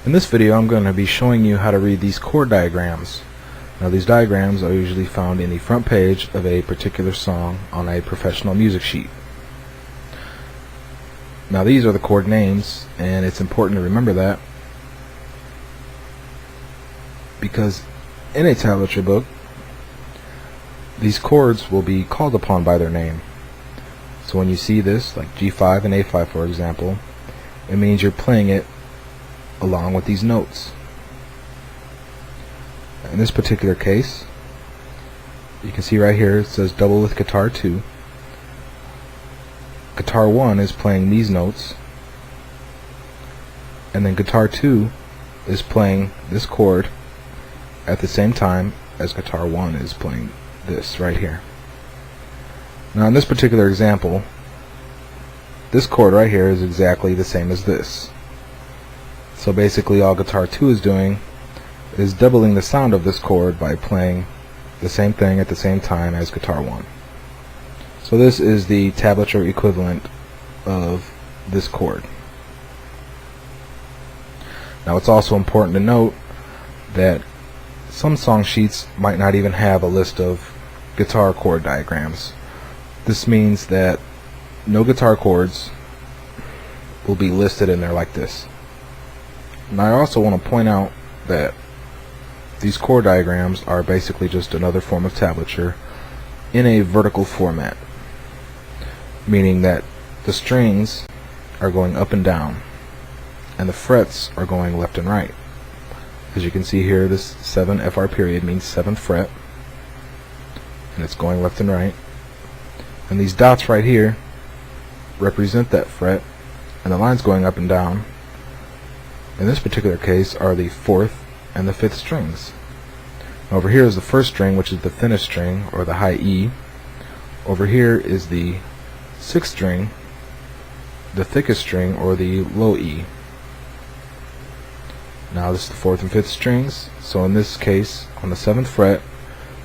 In this video I'm going to be showing you how to read these chord diagrams. Now these diagrams are usually found in the front page of a particular song on a professional music sheet. Now these are the chord names, and it's important to remember that because in a tablature book these chords will be called upon by their name. So when you see this, like G5 and A5 for example, it means you're playing it along with these notes. In this particular case, you can see right here it says double with guitar 2. Guitar 1 is playing these notes, and then guitar 2 is playing this chord at the same time as guitar 1 is playing this right here. Now in this particular example, this chord right here is exactly the same as this. So basically all guitar 2 is doing is doubling the sound of this chord by playing the same thing at the same time as guitar 1. So this is the tablature equivalent of this chord. Now it's also important to note that some song sheets might not even have a list of guitar chord diagrams. This means that no guitar chords will be listed in there like this. And I also want to point out that these chord diagrams are basically just another form of tablature in a vertical format, meaning that the strings are going up and down and the frets are going left and right. As you can see here, this 7 FR period means 7th fret, and it's going left and right, and these dots right here represent that fret, and the lines going up and down in this particular case are the 4th and the 5th strings. Over here is the 1st string, which is the thinnest string, or the high E. Over here is the 6th string, the thickest string, or the low E. Now this is the 4th and 5th strings, so in this case on the 7th fret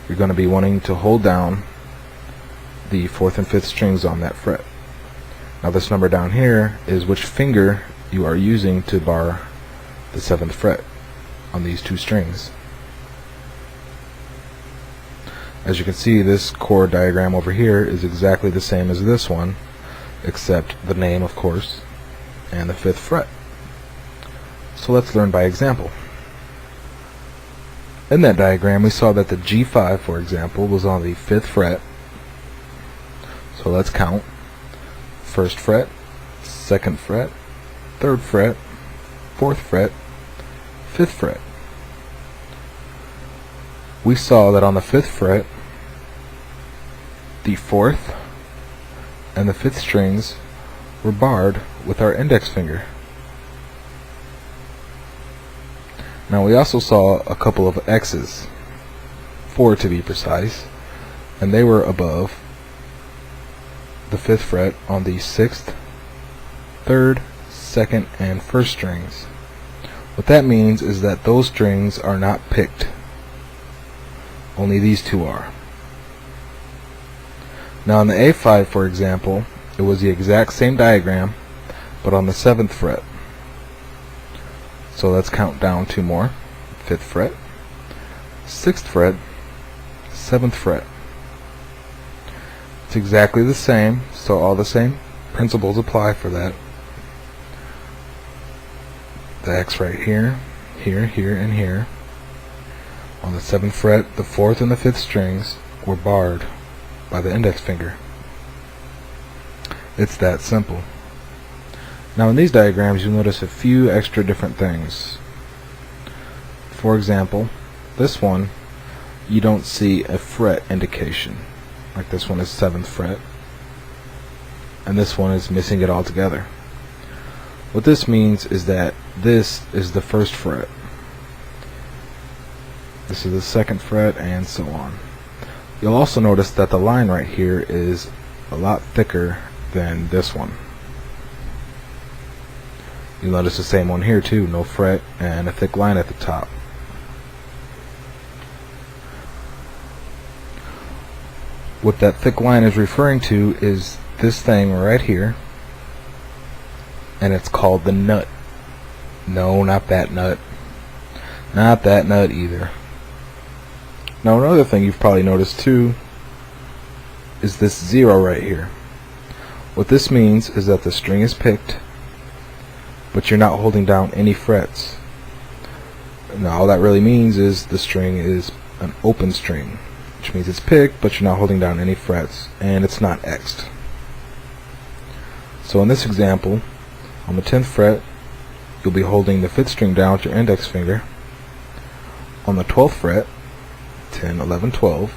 you're going to be wanting to hold down the 4th and 5th strings on that fret. Now this number down here is which finger you are using to bar the 7th fret on these two strings. As you can see, this chord diagram over here is exactly the same as this one, except the name, of course, and the 5th fret. So let's learn by example. In that diagram we saw that the G5, for example, was on the 5th fret. So let's count. 1st fret, 2nd fret, 3rd fret, 4th fret, 5th fret. We saw that on the 5th fret, the 4th and the 5th strings were barred with our index finger. Now we also saw a couple of X's, 4 to be precise, and they were above the 5th fret on the 6th, 3rd, 2nd, and 1st strings. What that means is that those strings are not picked. Only these two are. Now on the A5, for example, it was the exact same diagram, but on the 7th fret. So let's count down 2 more. 5th fret, 6th fret, 7th fret. It's exactly the same, so all the same principles apply for that. The X right here, here, here, and here. On the 7th fret, the 4th and the 5th strings were barred by the index finger. It's that simple. Now in these diagrams you'll notice a few extra different things. For example, this one you don't see a fret indication. Like this one is 7th fret, and this one is missing it altogether. What this means is that this is the 1st fret, this is the 2nd fret, and so on. You'll also notice that the line right here is a lot thicker than this one. You'll notice the same one here too, no fret and a thick line at the top. What that thick line is referring to is this thing right here, and it's called the nut. No, not that nut. Not that nut either. Now another thing you've probably noticed too is this 0 right here. What this means is that the string is picked, but you're not holding down any frets. Now all that really means is the string is an open string, which means it's picked, but you're not holding down any frets, and it's not X'd. So in this example, on the 10th fret, you'll be holding the 5th string down with your index finger. On the 12th fret, 10, 11, 12,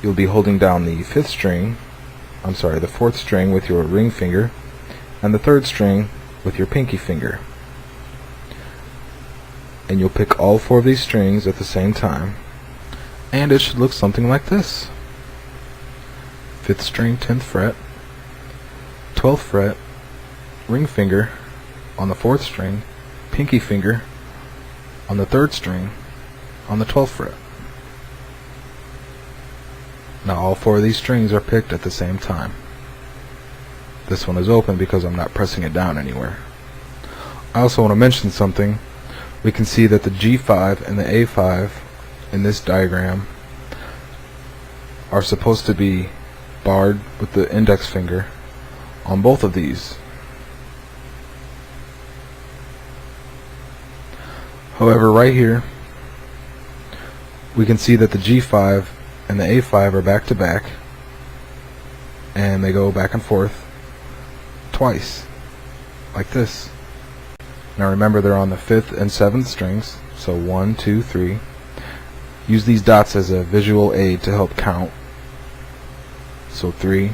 you'll be holding down the 4th string with your ring finger, and the 3rd string with your pinky finger. And you'll pick all 4 of these strings at the same time, and it should look something like this. 5th string, 10th fret, 12th fret, ring finger on the 4th string, pinky finger on the 3rd string on the 12th fret. Now all 4 of these strings are picked at the same time. This one is open because I'm not pressing it down anywhere. I also want to mention something. We can see that the G5 and the A5 in this diagram are supposed to be barred with the index finger on both of these. However, right here we can see that the G5 and the A5 are back to back, and they go back and forth twice, like this. Now remember, they're on the 5th and 7th strings, so 1, 2, 3. Use these dots as a visual aid to help count. So 3,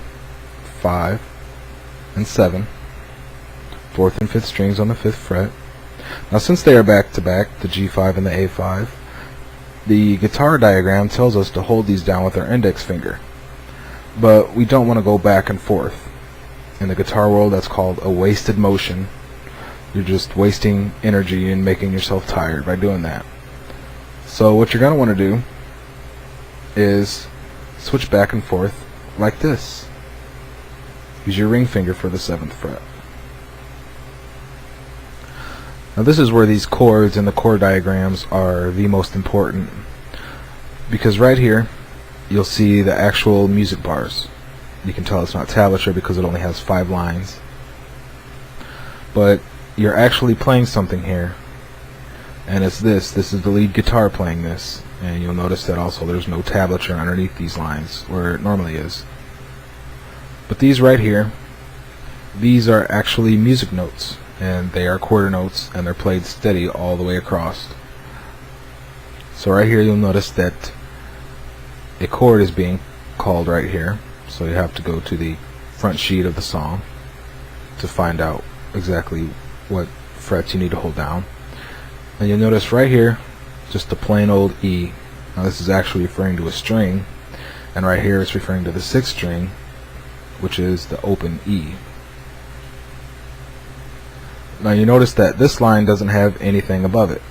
5, and 7. 4th and 5th strings on the 5th fret. Now since they are back to back, the G5 and the A5, the guitar diagram tells us to hold these down with our index finger. But we don't want to go back and forth. In the guitar world, that's called a wasted motion. You're just wasting energy and making yourself tired by doing that. So what you're going to want to do is switch back and forth like this. Use your ring finger for the 7th fret. Now this is where these chords and the chord diagrams are the most important, because right here you'll see the actual music bars. You can tell it's not tablature because it only has 5 lines, but you're actually playing something here, and it's this is the lead guitar playing this, and you'll notice that also there's no tablature underneath these lines where it normally is. But these right here, these are actually music notes, and they are quarter notes, and they're played steady all the way across. So right here you'll notice that a chord is being called right here, so you have to go to the front sheet of the song to find out exactly what frets you need to hold down. And you'll notice right here just a plain old E. Now this is actually referring to a string, and right here it's referring to the 6th string, which is the open E. Now you notice that this line doesn't have anything above it.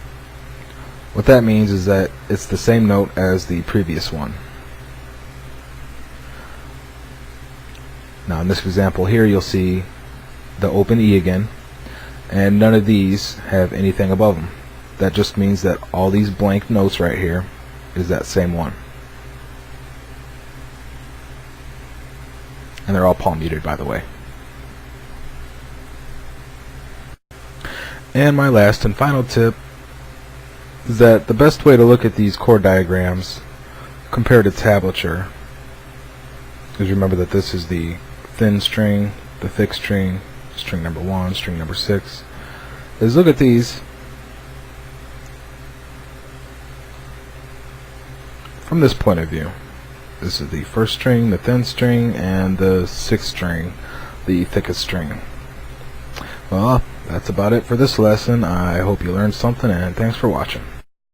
What that means is that it's the same note as the previous one. Now in this example here you'll see the open E again, and none of these have anything above them. That just means that all these blank notes right here is that same one. And they're all palm muted, by the way. And my last and final tip is that the best way to look at these chord diagrams compared to tablature is remember that this is the thin string, the thick string, string number 1, string number 6, is look at these from this point of view. This is the 1st string, the thin string, and the 6th string, the thickest string. Well, that's about it for this lesson. I hope you learned something, and thanks for watching.